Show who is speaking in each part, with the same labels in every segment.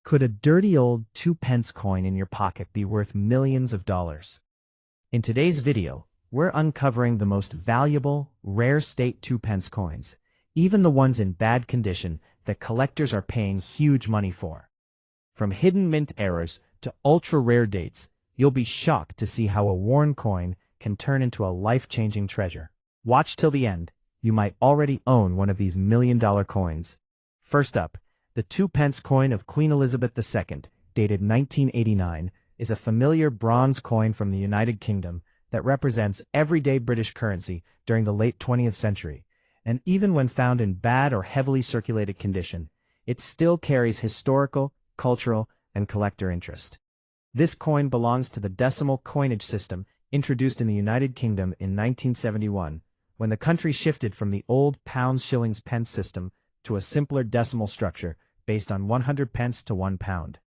Speaker 1: Could a dirty old 2 pence coin in your pocket be worth millions of dollars? In today's video, we're uncovering the most valuable, rare state 2 pence coins, even the ones in bad condition that collectors are paying huge money for. From hidden mint errors to ultra-rare dates, you'll be shocked to see how a worn coin can turn into a life-changing treasure. Watch till the end. You might already own one of these million-dollar coins. First up, the 2 pence coin of Queen Elizabeth II, dated 1989, is a familiar bronze coin from the United Kingdom that represents everyday British currency during the late 20th century, and even when found in bad or heavily circulated condition, it still carries historical, cultural, and collector interest. This coin belongs to the decimal coinage system introduced in the United Kingdom in 1971, when the country shifted from the old pounds, shillings, pence system to a simpler decimal structure based on 100 pence to £1.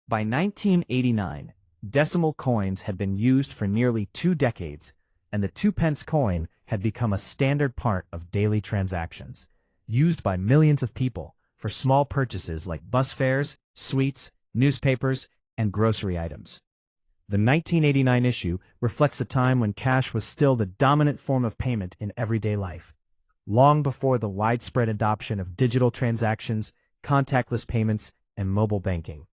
Speaker 1: By 1989, decimal coins had been used for nearly 2 decades, and the 2 pence coin had become a standard part of daily transactions, used by millions of people for small purchases like bus fares, sweets, newspapers, and grocery items. The 1989 issue reflects a time when cash was still the dominant form of payment in everyday life, long before the widespread adoption of digital transactions, contactless payments, and mobile banking.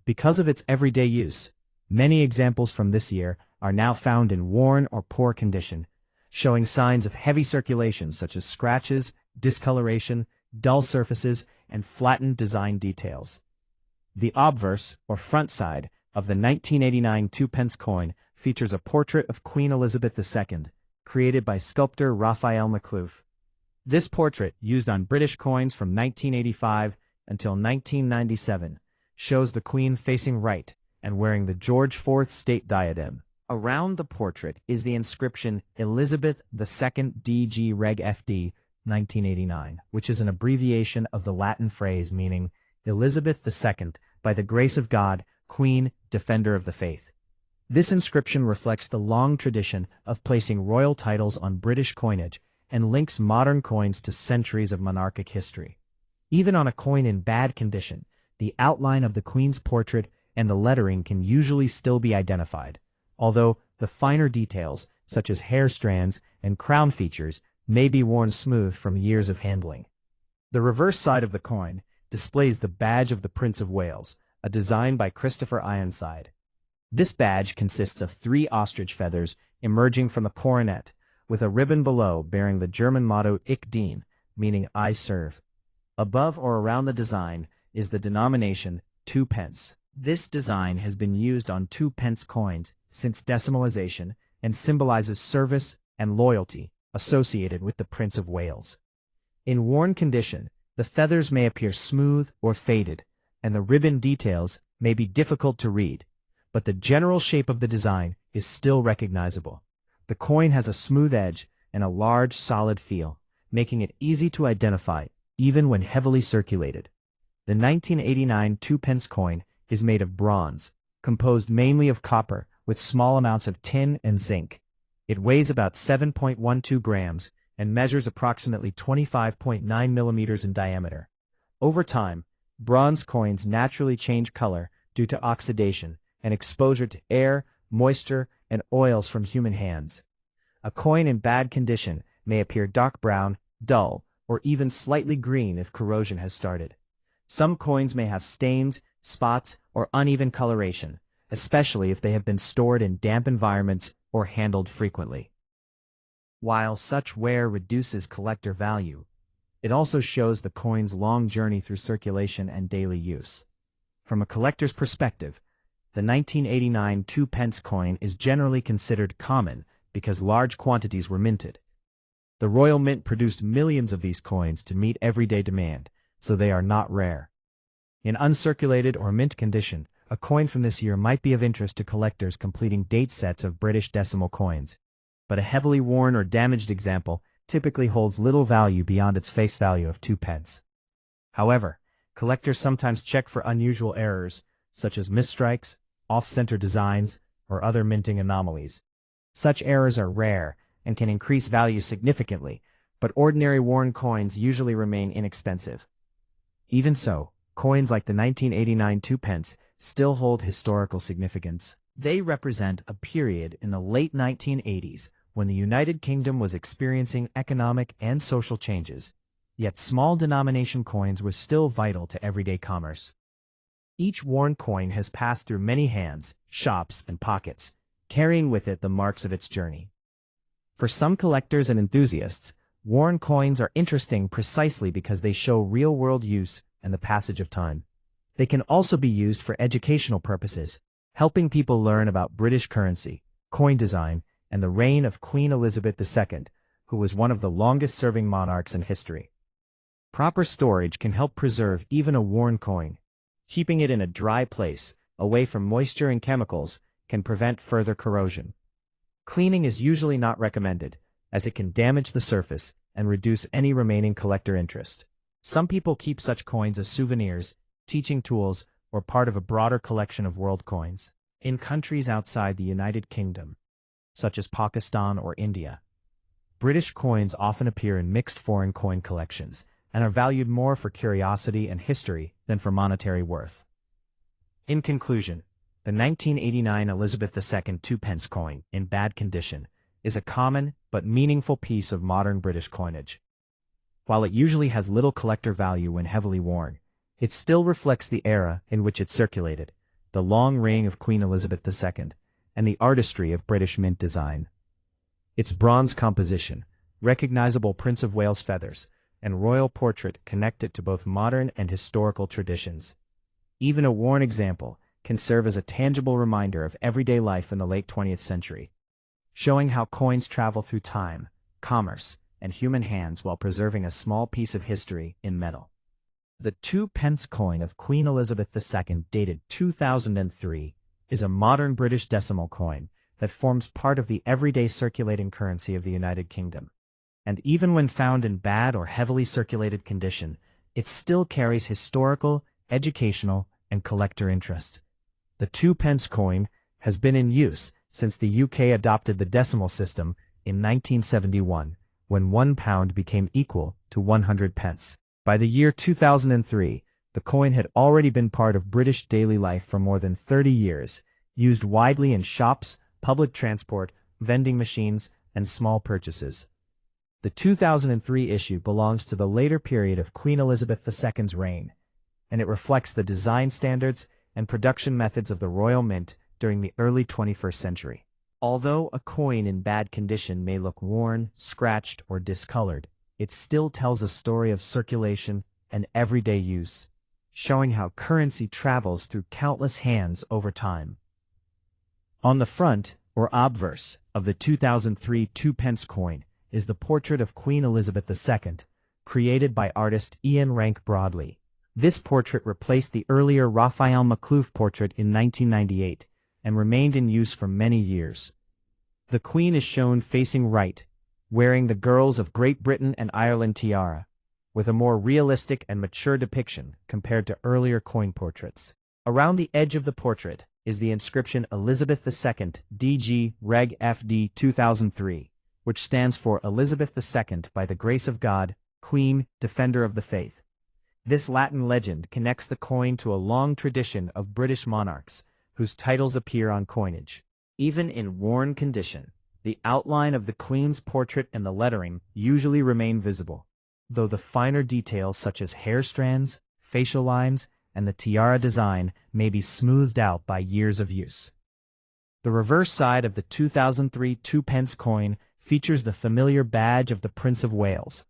Speaker 1: Because of its everyday use, many examples from this year are now found in worn or poor condition, showing signs of heavy circulation such as scratches, discoloration, dull surfaces, and flattened design details. The obverse, or front side, of the 1989 2 pence coin features a portrait of Queen Elizabeth II, created by sculptor Raphael McClough. This portrait, used on British coins from 1985 until 1997, shows the Queen facing right and wearing the George IV state diadem. Around the portrait is the inscription Elizabeth II DG Reg FD 1989, which is an abbreviation of the Latin phrase meaning Elizabeth II, by the grace of God, Queen, Defender of the Faith. This inscription reflects the long tradition of placing royal titles on British coinage and links modern coins to centuries of monarchic history. Even on a coin in bad condition, the outline of the Queen's portrait and the lettering can usually still be identified, although the finer details, such as hair strands and crown features, may be worn smooth from years of handling. The reverse side of the coin displays the badge of the Prince of Wales, a design by Christopher Ironside. This badge consists of 3 ostrich feathers emerging from the coronet, with a ribbon below bearing the German motto Ich dien, meaning I serve. Above or around the design is the denomination 2 pence. This design has been used on 2 pence coins since decimalization and symbolizes service and loyalty associated with the Prince of Wales. In worn condition, the feathers may appear smooth or faded, and the ribbon details may be difficult to read, but the general shape of the design is still recognizable. The coin has a smooth edge and a large, solid feel, making it easy to identify even when heavily circulated. The 1989 2 pence coin is made of bronze, composed mainly of copper with small amounts of tin and zinc. It weighs about 7.12 grams and measures approximately 25.9 millimeters in diameter. Over time, bronze coins naturally change color due to oxidation and exposure to air, moisture, and oils from human hands. A coin in bad condition may appear dark brown, dull, or even slightly green if corrosion has started. Some coins may have stains, spots, or uneven coloration, especially if they have been stored in damp environments or handled frequently. While such wear reduces collector value, it also shows the coin's long journey through circulation and daily use. From a collector's perspective, the 1989 2 pence coin is generally considered common because large quantities were minted. The Royal Mint produced millions of these coins to meet everyday demand, so they are not rare. In uncirculated or mint condition, a coin from this year might be of interest to collectors completing date sets of British decimal coins, but a heavily worn or damaged example typically holds little value beyond its face value of 2 pence. However, collectors sometimes check for unusual errors, such as misstrikes, off-center designs, or other minting anomalies. Such errors are rare and can increase value significantly, but ordinary worn coins usually remain inexpensive. Even so, Coins like the 1989 Two Pence still hold historical significance. They represent a period in the late 1980s when the United Kingdom was experiencing economic and social changes, yet small denomination coins were still vital to everyday commerce. Each worn coin has passed through many hands, shops, and pockets, carrying with it the marks of its journey. For some collectors and enthusiasts, worn coins are interesting precisely because they show real-world use and the passage of time. They can also be used for educational purposes, helping people learn about British currency, coin design, and the reign of Queen Elizabeth II, who was one of the longest-serving monarchs in history. Proper storage can help preserve even a worn coin. Keeping it in a dry place, away from moisture and chemicals, can prevent further corrosion. Cleaning is usually not recommended, as it can damage the surface and reduce any remaining collector interest. Some people keep such coins as souvenirs, teaching tools, or part of a broader collection of world coins. In countries outside the United Kingdom, such as Pakistan or India, British coins often appear in mixed foreign coin collections and are valued more for curiosity and history than for monetary worth. In conclusion, the 1989 Elizabeth II two-pence coin, in bad condition, is a common but meaningful piece of modern British coinage. While it usually has little collector value when heavily worn, it still reflects the era in which it circulated, the long reign of Queen Elizabeth II, and the artistry of British mint design. Its bronze composition, recognizable Prince of Wales feathers, and royal portrait connect it to both modern and historical traditions. Even a worn example can serve as a tangible reminder of everyday life in the late 20th century, showing how coins travel through time, commerce, and human hands while preserving a small piece of history in metal. The two-pence coin of Queen Elizabeth II, dated 2003, is a modern British decimal coin that forms part of the everyday circulating currency of the United Kingdom. And even when found in bad or heavily circulated condition, it still carries historical, educational, and collector interest. The two-pence coin has been in use since the UK adopted the decimal system in 1971, when £1 became equal to 100 pence. By the year 2003, the coin had already been part of British daily life for more than 30 years, used widely in shops, public transport, vending machines, and small purchases. The 2003 issue belongs to the later period of Queen Elizabeth II's reign, and it reflects the design standards and production methods of the Royal Mint during the early 21st century. Although a coin in bad condition may look worn, scratched, or discolored, it still tells a story of circulation and everyday use, showing how currency travels through countless hands over time. On the front, or obverse, of the 2003 two-pence coin is the portrait of Queen Elizabeth II, created by artist Ian Rank Broadley. This portrait replaced the earlier Raphael Maklouf portrait in 1998 and remained in use for many years. The Queen is shown facing right, wearing the Girls of Great Britain and Ireland tiara, with a more realistic and mature depiction compared to earlier coin portraits. Around the edge of the portrait is the inscription Elizabeth II DG Reg FD 2003, which stands for Elizabeth II by the grace of God, Queen, Defender of the Faith. This Latin legend connects the coin to a long tradition of British monarchs, whose titles appear on coinage. Even in worn condition, the outline of the Queen's portrait and the lettering usually remain visible, though the finer details such as hair strands, facial lines, and the tiara design may be smoothed out by years of use. The reverse side of the 2003 two-pence coin features the familiar badge of the Prince of Wales,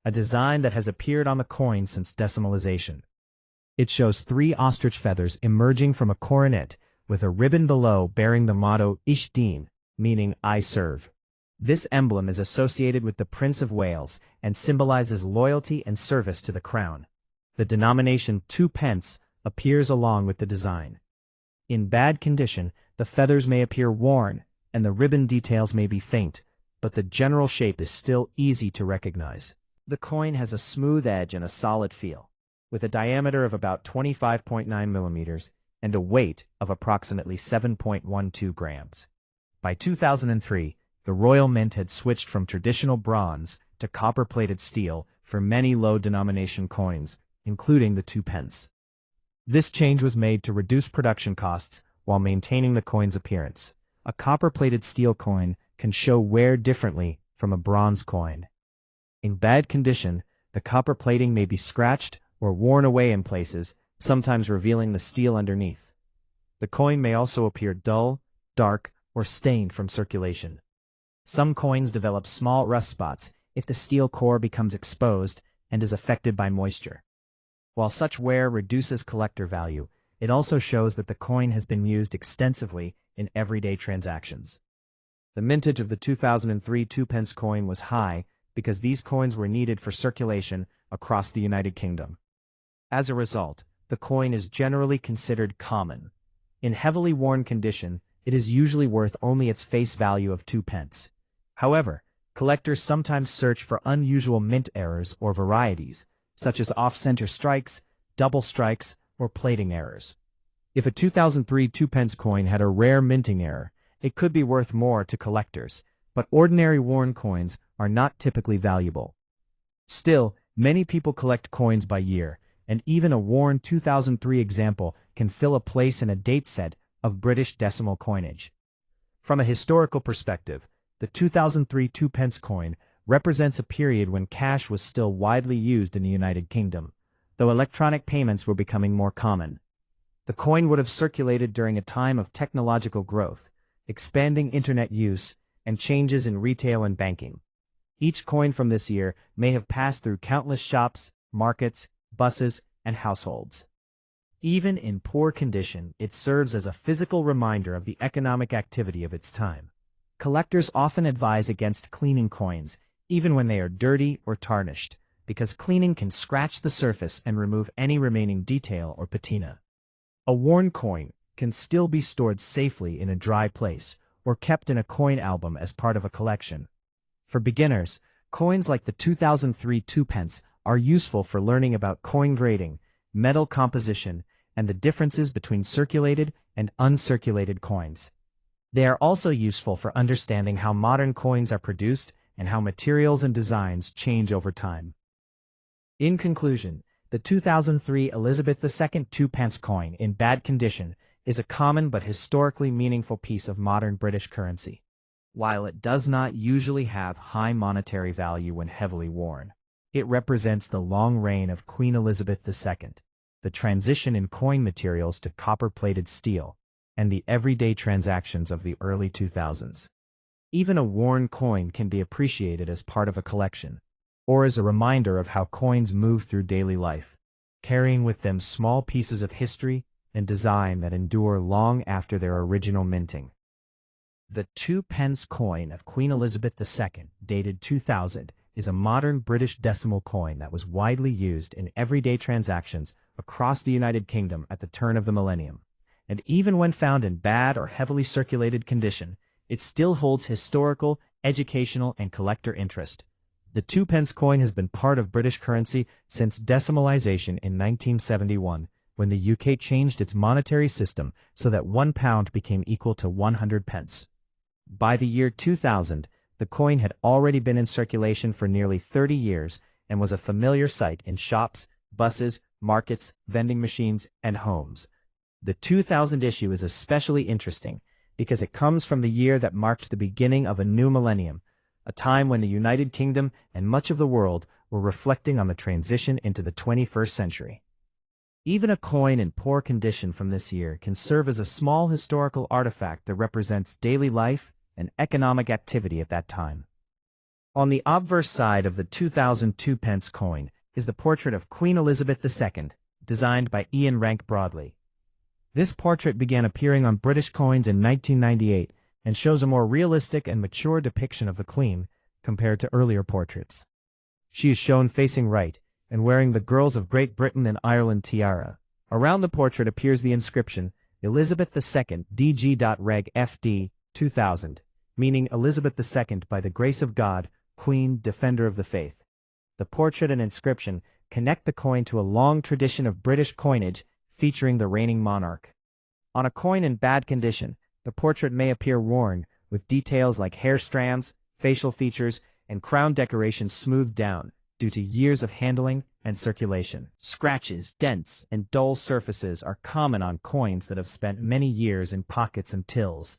Speaker 1: a design that has appeared on the coin since decimalization. It shows 3 ostrich feathers emerging from a coronet, with a ribbon below bearing the motto Ich dien, meaning I serve. This emblem is associated with the Prince of Wales and symbolizes loyalty and service to the crown. The denomination 2 pence appears along with the design. In bad condition, the feathers may appear worn, and the ribbon details may be faint, but the general shape is still easy to recognize. The coin has a smooth edge and a solid feel, with a diameter of about 25.9 millimeters and a weight of approximately 7.12 grams. By 2003, the Royal Mint had switched from traditional bronze to copper-plated steel for many low-denomination coins, including the 2 pence. This change was made to reduce production costs while maintaining the coin's appearance. A copper-plated steel coin can show wear differently from a bronze coin. In bad condition, the copper plating may be scratched or worn away in places, sometimes revealing the steel underneath. The coin may also appear dull, dark, or stained from circulation. Some coins develop small rust spots if the steel core becomes exposed and is affected by moisture. While such wear reduces collector value, it also shows that the coin has been used extensively in everyday transactions. The mintage of the 2003 2-pence coin was high because these coins were needed for circulation across the United Kingdom. As a result, the coin is generally considered common. In heavily worn condition, it is usually worth only its face value of 2 pence. However, collectors sometimes search for unusual mint errors or varieties, such as off-center strikes, double strikes, or plating errors. If a 2003 2-pence coin had a rare minting error, it could be worth more to collectors, but ordinary worn coins are not typically valuable. Still, many people collect coins by year, and even a worn 2003 example can fill a place in a date set of British decimal coinage. From a historical perspective, the 2003 2-pence coin represents a period when cash was still widely used in the United Kingdom, though electronic payments were becoming more common. The coin would have circulated during a time of technological growth, expanding internet use, and changes in retail and banking. Each coin from this year may have passed through countless shops, markets, buses, and households. Even in poor condition, it serves as a physical reminder of the economic activity of its time. Collectors often advise against cleaning coins, even when they are dirty or tarnished, because cleaning can scratch the surface and remove any remaining detail or patina. A worn coin can still be stored safely in a dry place or kept in a coin album as part of a collection. For beginners, coins like the 2003 2-pence are useful for learning about coin grading, metal composition, and the differences between circulated and uncirculated coins. They are also useful for understanding how modern coins are produced and how materials and designs change over time. In conclusion, the 2003 Elizabeth II 2-pence coin in bad condition is a common but historically meaningful piece of modern British currency. While it does not usually have high monetary value when heavily worn, it represents the long reign of Queen Elizabeth II, the transition in coin materials to copper-plated steel, and the everyday transactions of the early 2000s. Even a worn coin can be appreciated as part of a collection, or as a reminder of how coins move through daily life, carrying with them small pieces of history and design that endure long after their original minting. The 2-pence coin of Queen Elizabeth II, dated 2000, is a modern British decimal coin that was widely used in everyday transactions across the United Kingdom at the turn of the millennium. And even when found in bad or heavily circulated condition, it still holds historical, educational, and collector interest. The 2-pence coin has been part of British currency since decimalisation in 1971, when the UK changed its monetary system so that £1 became equal to 100 pence. By the year 2000, the coin had already been in circulation for nearly 30 years and was a familiar sight in shops, buses, markets, vending machines, and homes. The 2000 issue is especially interesting because it comes from the year that marked the beginning of a new millennium, a time when the United Kingdom and much of the world were reflecting on the transition into the 21st century. Even a coin in poor condition from this year can serve as a small historical artifact that represents daily life and economic activity at that time. On the obverse side of the 2002 pence coin is the portrait of Queen Elizabeth II, designed by Ian Rank Broadley. This portrait began appearing on British coins in 1998 and shows a more realistic and mature depiction of the Queen compared to earlier portraits. She is shown facing right and wearing the Girls of Great Britain and Ireland tiara. Around the portrait appears the inscription, Elizabeth II DG.Reg FD 2000, meaning Elizabeth II by the grace of God, Queen, Defender of the Faith. The portrait and inscription connect the coin to a long tradition of British coinage featuring the reigning monarch. On a coin in bad condition, the portrait may appear worn, with details like hair strands, facial features, and crown decorations smoothed down, due to years of handling and circulation. Scratches, dents, and dull surfaces are common on coins that have spent many years in pockets and tills.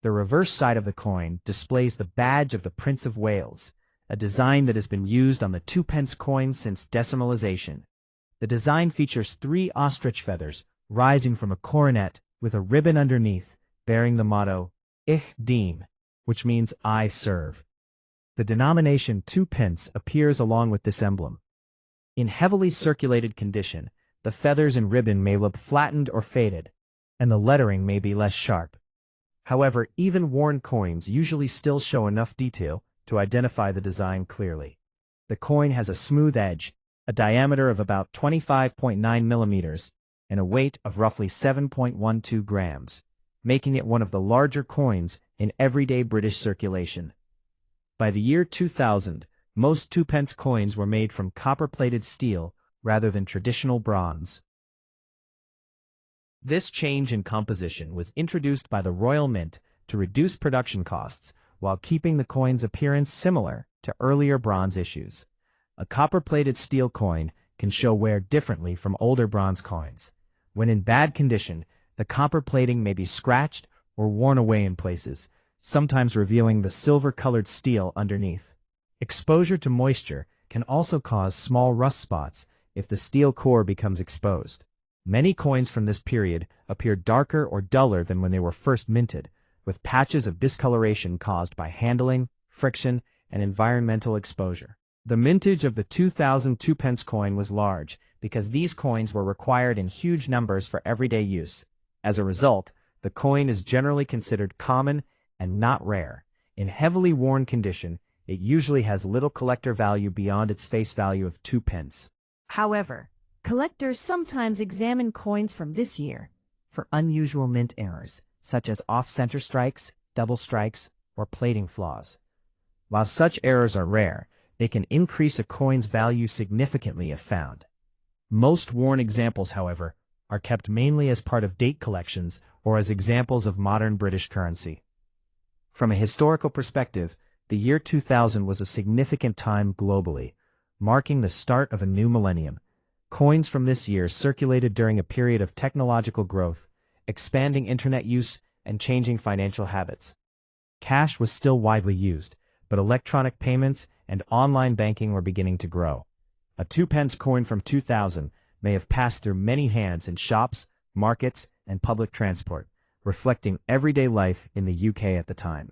Speaker 1: The reverse side of the coin displays the badge of the Prince of Wales, a design that has been used on the 2p coins since decimalization. The design features 3 ostrich feathers rising from a coronet with a ribbon underneath bearing the motto, Ich dien, which means I serve. The denomination 2p appears along with this emblem. In heavily circulated condition, the feathers and ribbon may look flattened or faded, and the lettering may be less sharp. However, even worn coins usually still show enough detail to identify the design clearly. The coin has a smooth edge, a diameter of about 25.9 millimeters, and a weight of roughly 7.12 grams, making it one of the larger coins in everyday British circulation. By the year 2000, most 2p coins were made from copper-plated steel rather than traditional bronze. This change in composition was introduced by the Royal Mint to reduce production costs while keeping the coin's appearance similar to earlier bronze issues. A copper-plated steel coin can show wear differently from older bronze coins. When in bad condition, the copper plating may be scratched or worn away in places, sometimes revealing the silver-colored steel underneath. Exposure to moisture can also cause small rust spots if the steel core becomes exposed. Many coins from this period appear darker or duller than when they were first minted, with patches of discoloration caused by handling, friction, and environmental exposure. The mintage of the 2000 2p coin was large because these coins were required in huge numbers for everyday use. As a result, the coin is generally considered common and not rare. In heavily worn condition, it usually has little collector value beyond its face value of 2p.
Speaker 2: However, collectors sometimes examine coins from this year
Speaker 1: for unusual mint errors, such as off-center strikes, double strikes, or plating flaws. While such errors are rare, they can increase a coin's value significantly if found. Most worn examples, however, are kept mainly as part of date collections or as examples of modern British currency. From a historical perspective, the year 2000 was a significant time globally, marking the start of a new millennium. Coins from this year circulated during a period of technological growth, expanding internet use and changing financial habits. Cash was still widely used, but electronic payments and online banking were beginning to grow. A 2p coin from 2000 may have passed through many hands in shops, markets, and public transport, reflecting everyday life in the UK at the time.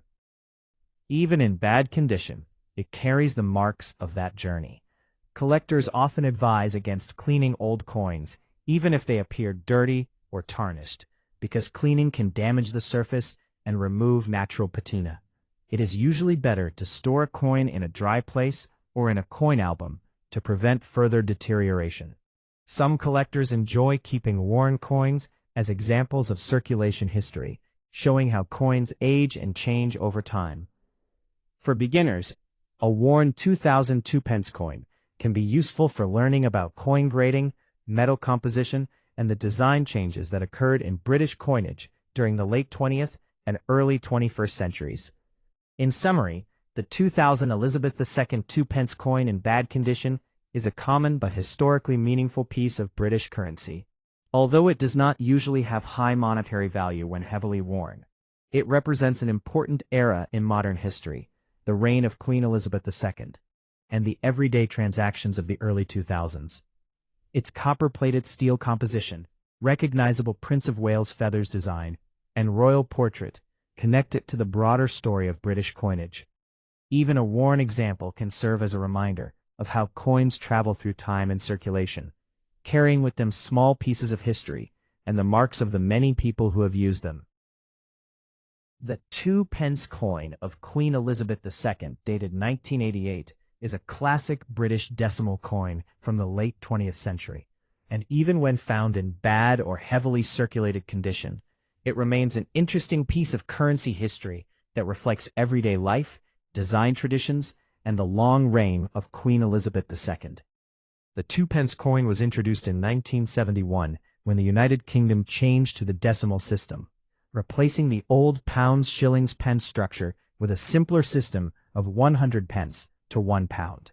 Speaker 1: Even in bad condition, it carries the marks of that journey. Collectors often advise against cleaning old coins, even if they appear dirty or tarnished, because cleaning can damage the surface and remove natural patina. It is usually better to store a coin in a dry place or in a coin album to prevent further deterioration. Some collectors enjoy keeping worn coins as examples of circulation history, showing how coins age and change over time. For beginners, a worn 2000 2p coin can be useful for learning about coin grading, metal composition, and the design changes that occurred in British coinage during the late 20th and early 21st centuries. In summary, the 2000 Elizabeth II 2p coin in bad condition is a common but historically meaningful piece of British currency. Although it does not usually have high monetary value when heavily worn, it represents an important era in modern history, the reign of Queen Elizabeth II, and the everyday transactions of the early 2000s. Its copper-plated steel composition, recognizable Prince of Wales feathers design, and royal portrait connect it to the broader story of British coinage. Even a worn example can serve as a reminder of how coins travel through time and circulation, carrying with them small pieces of history and the marks of the many people who have used them. The 2p coin of Queen Elizabeth II, dated 1988, is a classic British decimal coin from the late 20th century, and even when found in bad or heavily circulated condition, it remains an interesting piece of currency history that reflects everyday life, design traditions, and the long reign of Queen Elizabeth II. The 2p coin was introduced in 1971 when the United Kingdom changed to the decimal system, replacing the old pounds, shillings, pence structure with a simpler system of 100 pence to £1.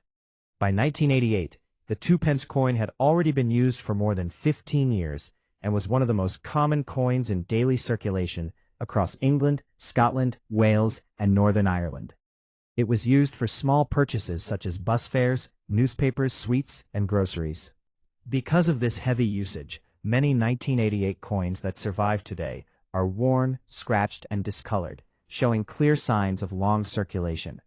Speaker 1: By 1988, the 2 pence coin had already been used for more than 15 years and was one of the most common coins in daily circulation across England, Scotland, Wales, and Northern Ireland. It was used for small purchases such as bus fares, newspapers, sweets, and groceries. Because of this heavy usage, many 1988 coins that survive today are worn, scratched, and discolored, showing clear signs of long circulation.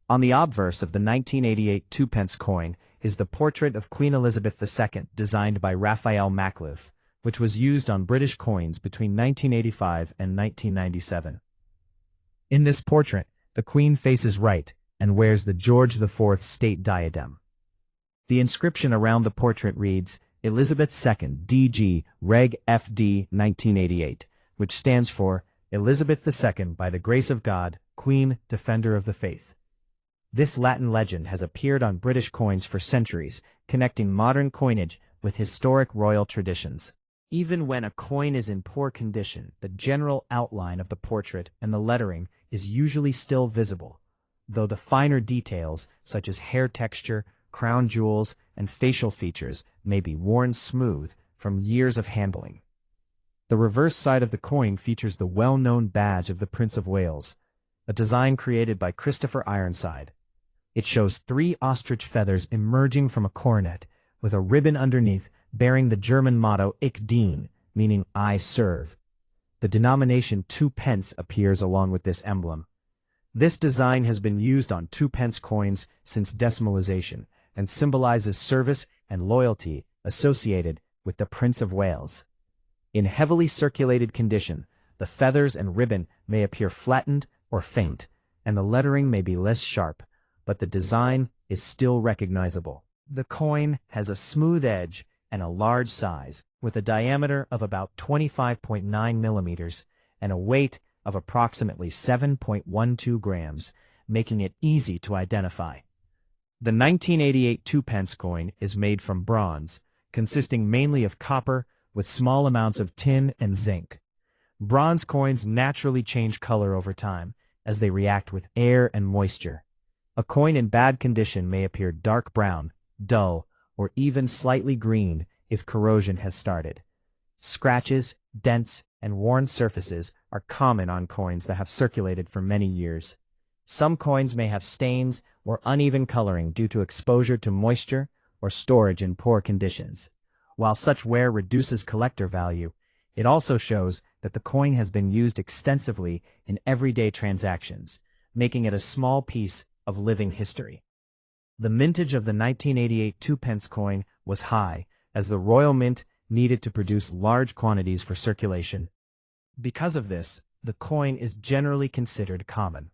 Speaker 1: On the obverse of the 1988 2 pence coin is the portrait of Queen Elizabeth II designed by Raphael Macliffe, which was used on British coins between 1985 and 1997. In this portrait, the Queen faces right and wears the George IV state diadem. The inscription around the portrait reads, Elizabeth II DG Reg FD 1988, which stands for Elizabeth II by the grace of God, Queen, Defender of the Faith. This Latin legend has appeared on British coins for centuries, connecting modern coinage with historic royal traditions. Even when a coin is in poor condition, the general outline of the portrait and the lettering is usually still visible, though the finer details, such as hair texture, crown jewels, and facial features, may be worn smooth from years of handling. The reverse side of the coin features the well-known badge of the Prince of Wales, a design created by Christopher Ironside. It shows 3 ostrich feathers emerging from a coronet, with a ribbon underneath bearing the German motto Ich dien, meaning I serve. The denomination 2 pence appears along with this emblem. This design has been used on 2 pence coins since decimalization and symbolizes service and loyalty associated with the Prince of Wales. In heavily circulated condition, the feathers and ribbon may appear flattened or faint, and the lettering may be less sharp, but the design is still recognizable. The coin has a smooth edge and a large size, with a diameter of about 25.9 millimeters and a weight of approximately 7.12 grams, making it easy to identify. The 1988 2 pence coin is made from bronze, consisting mainly of copper with small amounts of tin and zinc. Bronze coins naturally change color over time as they react with air and moisture. A coin in bad condition may appear dark brown, dull, or even slightly green if corrosion has started. Scratches, dents, and worn surfaces are common on coins that have circulated for many years. Some coins may have stains or uneven coloring due to exposure to moisture or storage in poor conditions. While such wear reduces collector value, it also shows that the coin has been used extensively in everyday transactions, making it a small piece of living history. The mintage of the 1988 2 pence coin was high, as the Royal Mint needed to produce large quantities for circulation. Because of this, the coin is generally considered common.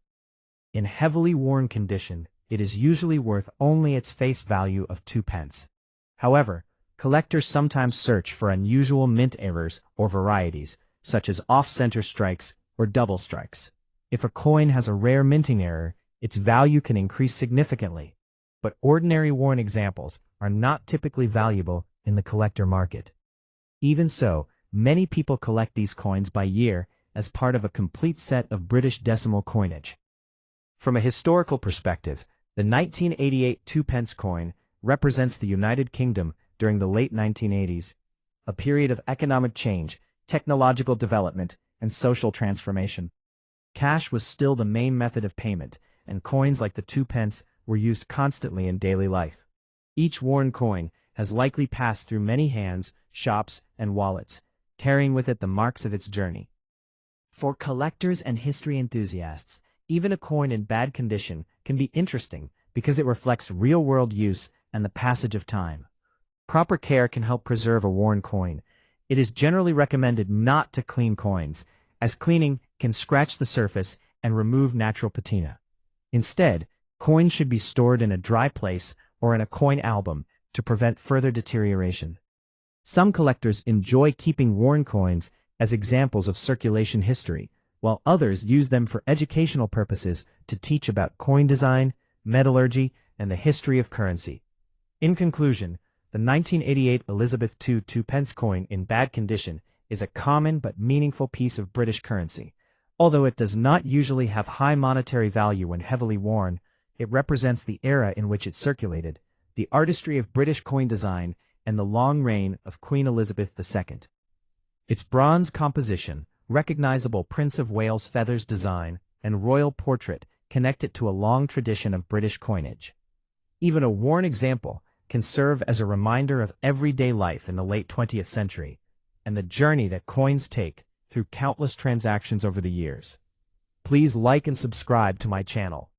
Speaker 1: In heavily worn condition, it is usually worth only its face value of 2 pence. However, collectors sometimes search for unusual mint errors or varieties, such as off-center strikes or double strikes. If a coin has a rare minting error, its value can increase significantly, but ordinary worn examples are not typically valuable in the collector market. Even so, many people collect these coins by year as part of a complete set of British decimal coinage. From a historical perspective, the 1988 2 pence coin represents the United Kingdom during the late 1980s, a period of economic change, technological development, and social transformation. Cash was still the main method of payment, and coins like the 2 pence were used constantly in daily life. Each worn coin has likely passed through many hands, shops, and wallets, carrying with it the marks of its journey. For collectors and history enthusiasts, even a coin in bad condition can be interesting because it reflects real-world use and the passage of time. Proper care can help preserve a worn coin. It is generally recommended not to clean coins, as cleaning can scratch the surface and remove natural patina. Instead, coins should be stored in a dry place or in a coin album to prevent further deterioration. Some collectors enjoy keeping worn coins as examples of circulation history, while others use them for educational purposes to teach about coin design, metallurgy, and the history of currency. In conclusion, the 1988 Elizabeth II 2 pence coin in bad condition is a common but meaningful piece of British currency. Although it does not usually have high monetary value when heavily worn, It represents the era in which it circulated, the artistry of British coin design, and the long reign of Queen Elizabeth II. Its bronze composition, recognizable Prince of Wales feathers design, and royal portrait connect it to a long tradition of British coinage. Even a worn example can serve as a reminder of everyday life in the late 20th century, and the journey that coins take through countless transactions over the years. Please like and subscribe to my channel.